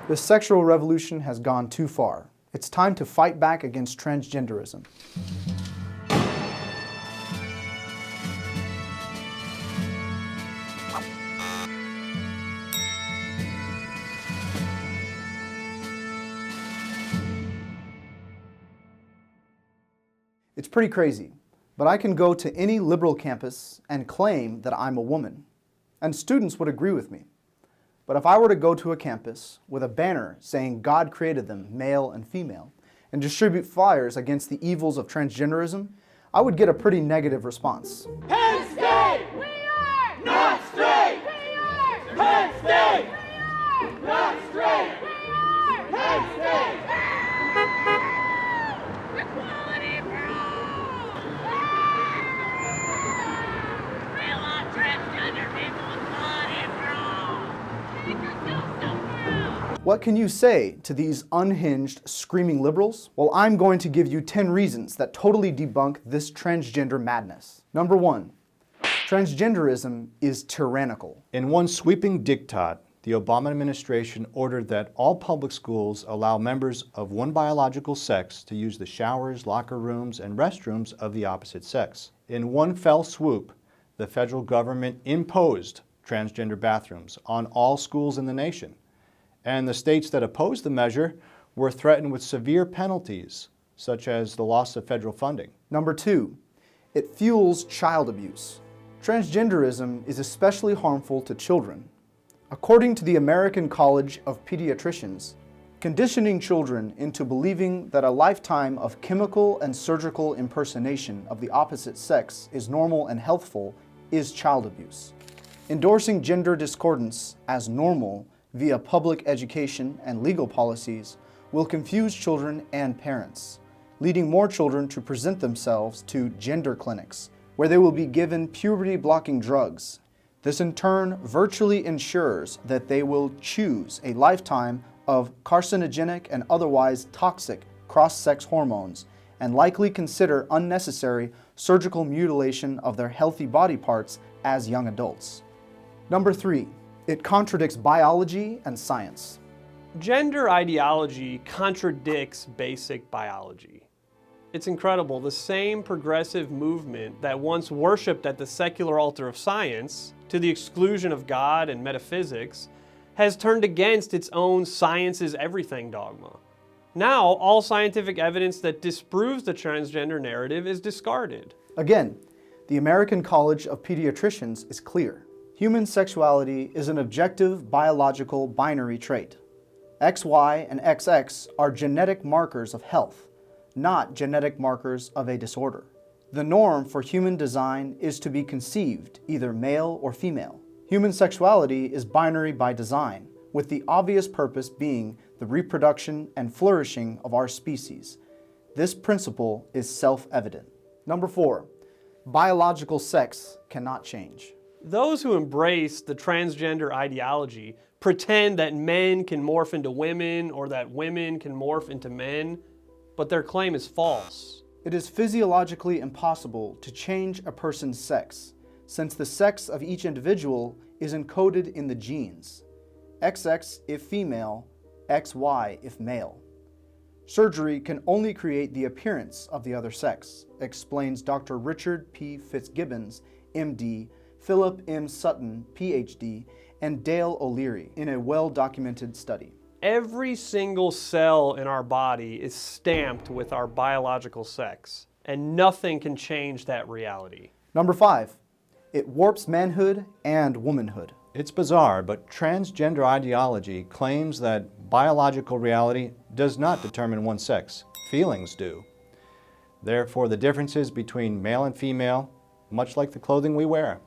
The sexual revolution has gone too far. It's time to fight back against transgenderism. It's pretty crazy, but I can go to any liberal campus and claim that I'm a woman, and students would agree with me. But if I were to go to a campus with a banner saying God created them, male and female, and distribute flyers against the evils of transgenderism, I would get a pretty negative response. Penn State! We are not straight! We are Penn State! We are not straight! We are Penn State! Equality for all! We want transgender people, equality for all! Make us so proud! What can you say to these unhinged, screaming liberals? Well, I'm going to give you 10 reasons that totally debunk this transgender madness. Number 1, transgenderism is tyrannical. In one sweeping diktat, the Obama administration ordered that all public schools allow members of one biological sex to use the showers, locker rooms, and restrooms of the opposite sex. In one fell swoop, the federal government imposed transgender bathrooms on all schools in the nation. And the states that opposed the measure were threatened with severe penalties, such as the loss of federal funding. Number 2, it fuels child abuse. Transgenderism is especially harmful to children. According to the American College of Pediatricians, conditioning children into believing that a lifetime of chemical and surgical impersonation of the opposite sex is normal and healthful is child abuse. Endorsing gender discordance as normal via public education and legal policies will confuse children and parents, leading more children to present themselves to gender clinics, where they will be given puberty-blocking drugs. This in turn virtually ensures that they will choose a lifetime of carcinogenic and otherwise toxic cross-sex hormones and likely consider unnecessary surgical mutilation of their healthy body parts as young adults. Number 3, it contradicts biology and science. Gender ideology contradicts basic biology. It's incredible. The same progressive movement that once worshipped at the secular altar of science, to the exclusion of God and metaphysics, has turned against its own science is everything dogma. Now, all scientific evidence that disproves the transgender narrative is discarded. Again, the American College of Pediatricians is clear. Human sexuality is an objective biological binary trait. XY and XX are genetic markers of health, not genetic markers of a disorder. The norm for human design is to be conceived either male or female. Human sexuality is binary by design, with the obvious purpose being the reproduction and flourishing of our species. This principle is self-evident. Number 4, biological sex cannot change. Those who embrace the transgender ideology pretend that men can morph into women or that women can morph into men, but their claim is false. It is physiologically impossible to change a person's sex, since the sex of each individual is encoded in the genes. XX if female, XY if male. Surgery can only create the appearance of the other sex, explains Dr. Richard P. Fitzgibbons, MD, Philip M. Sutton, PhD, and Dale O'Leary in a well-documented study. Every single cell in our body is stamped with our biological sex, and nothing can change that reality. Number 5, it warps manhood and womanhood. It's bizarre, but transgender ideology claims that biological reality does not determine one's sex. Feelings do. Therefore, the differences between male and female, much like the clothing we wear,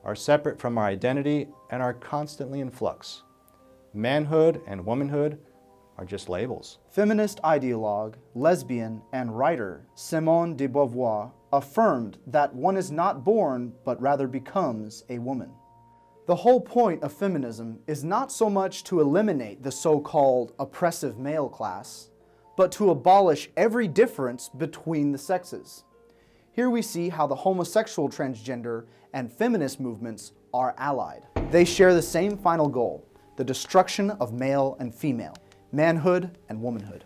are separate from our identity and are constantly in flux. Manhood and womanhood are just labels. Feminist ideologue, lesbian, and writer Simone de Beauvoir affirmed that one is not born, but rather becomes a woman. The whole point of feminism is not so much to eliminate the so-called oppressive male class, but to abolish every difference between the sexes. Here we see how the homosexual, transgender, and feminist movements are allied. They share the same final goal: the destruction of male and female, manhood and womanhood.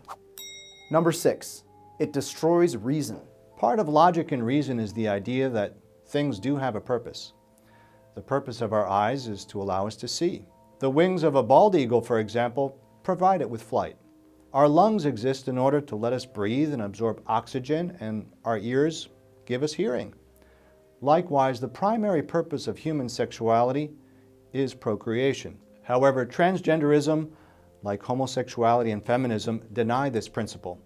Number 6, it destroys reason. Part of logic and reason is the idea that things do have a purpose. The purpose of our eyes is to allow us to see. The wings of a bald eagle, for example, provide it with flight. Our lungs exist in order to let us breathe and absorb oxygen, and our ears give us hearing. Likewise, the primary purpose of human sexuality is procreation. However, transgenderism, like homosexuality and feminism, deny this principle,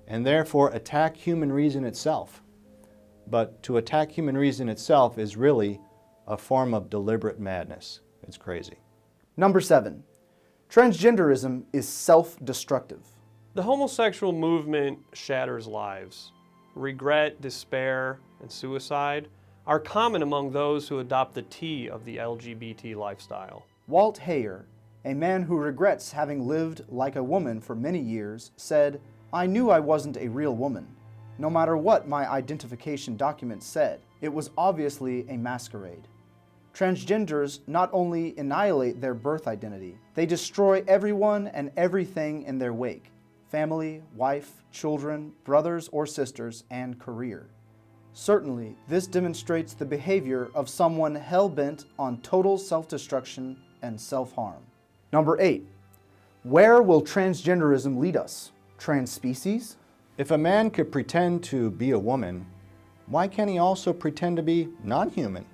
and therefore attack human reason itself. But to attack human reason itself is really a form of deliberate madness. It's crazy. Number 7, transgenderism is self-destructive. The homosexual movement shatters lives. Regret, despair, and suicide are common among those who adopt the T of the LGBT lifestyle. Walt Heyer, a man who regrets having lived like a woman for many years, said, "I knew I wasn't a real woman. No matter what my identification document said, it was obviously a masquerade." Transgenders not only annihilate their birth identity, they destroy everyone and everything in their wake: family, wife, children, brothers or sisters, and career. Certainly, this demonstrates the behavior of someone hell-bent on total self-destruction and self-harm. Number 8, where will transgenderism lead us? Trans species? If a man could pretend to be a woman, why can't he also pretend to be non-human?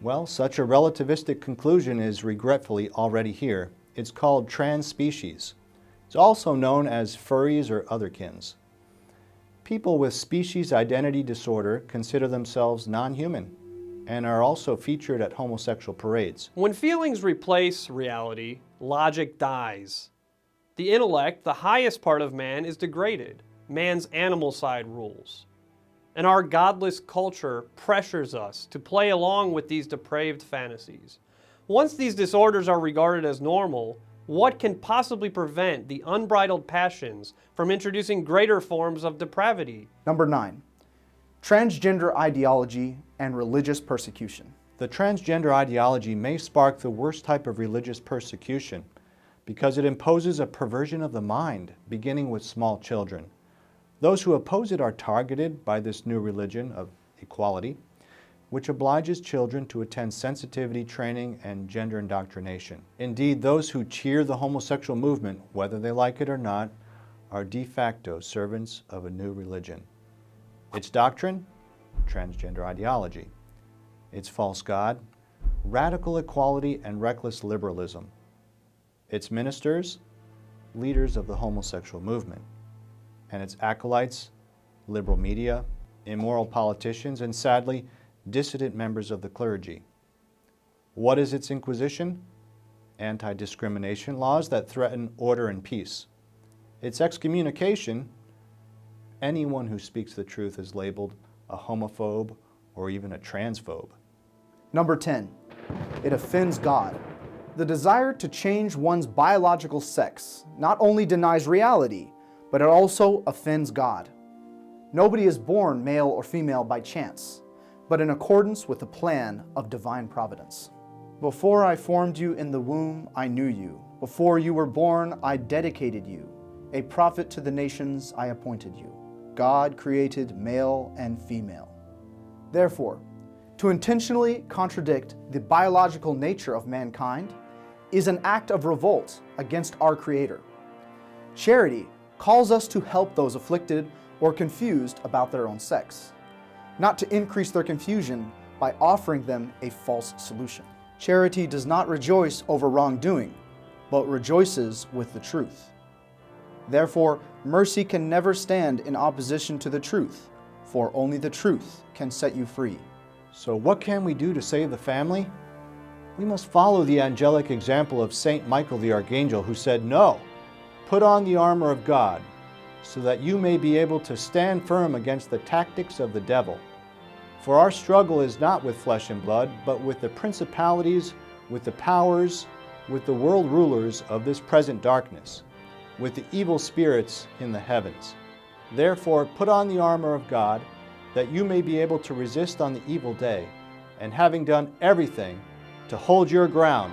Well, such a relativistic conclusion is regretfully already here. It's called trans species. It's also known as furries or otherkins. People with species identity disorder consider themselves non-human and are also featured at homosexual parades. When feelings replace reality, logic dies. The intellect, the highest part of man, is degraded. Man's animal side rules. And our godless culture pressures us to play along with these depraved fantasies. Once these disorders are regarded as normal, what can possibly prevent the unbridled passions from introducing greater forms of depravity? Number 9, transgender ideology and religious persecution. The transgender ideology may spark the worst type of religious persecution because it imposes a perversion of the mind, beginning with small children. Those who oppose it are targeted by this new religion of equality, which obliges children to attend sensitivity training and gender indoctrination. Indeed, those who cheer the homosexual movement, whether they like it or not, are de facto servants of a new religion. Its doctrine? Transgender ideology. Its false god? Radical equality and reckless liberalism. Its ministers? Leaders of the homosexual movement. And its acolytes? Liberal media, immoral politicians, and sadly, dissident members of the clergy. What is its inquisition? Anti-discrimination laws that threaten order and peace. Its excommunication? Anyone who speaks the truth is labeled a homophobe or even a transphobe. Number 10, it offends God. The desire to change one's biological sex not only denies reality, but it also offends God. Nobody is born male or female by chance, but in accordance with the plan of divine providence. Before I formed you in the womb, I knew you. Before you were born, I dedicated you. A prophet to the nations, I appointed you. God created male and female. Therefore, to intentionally contradict the biological nature of mankind is an act of revolt against our Creator. Charity calls us to help those afflicted or confused about their own sex, not to increase their confusion by offering them a false solution. Charity does not rejoice over wrongdoing, but rejoices with the truth. Therefore, mercy can never stand in opposition to the truth, for only the truth can set you free. So what can we do to save the family? We must follow the angelic example of Saint Michael the Archangel, who said, "No, put on the armor of God, so that you may be able to stand firm against the tactics of the devil. For our struggle is not with flesh and blood, but with the principalities, with the powers, with the world rulers of this present darkness, with the evil spirits in the heavens. Therefore, put on the armor of God, that you may be able to resist on the evil day, and having done everything, to hold your ground."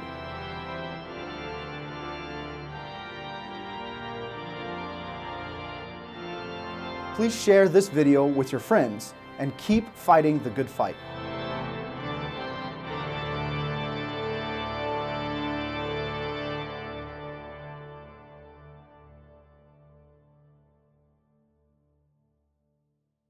Please share this video with your friends and keep fighting the good fight.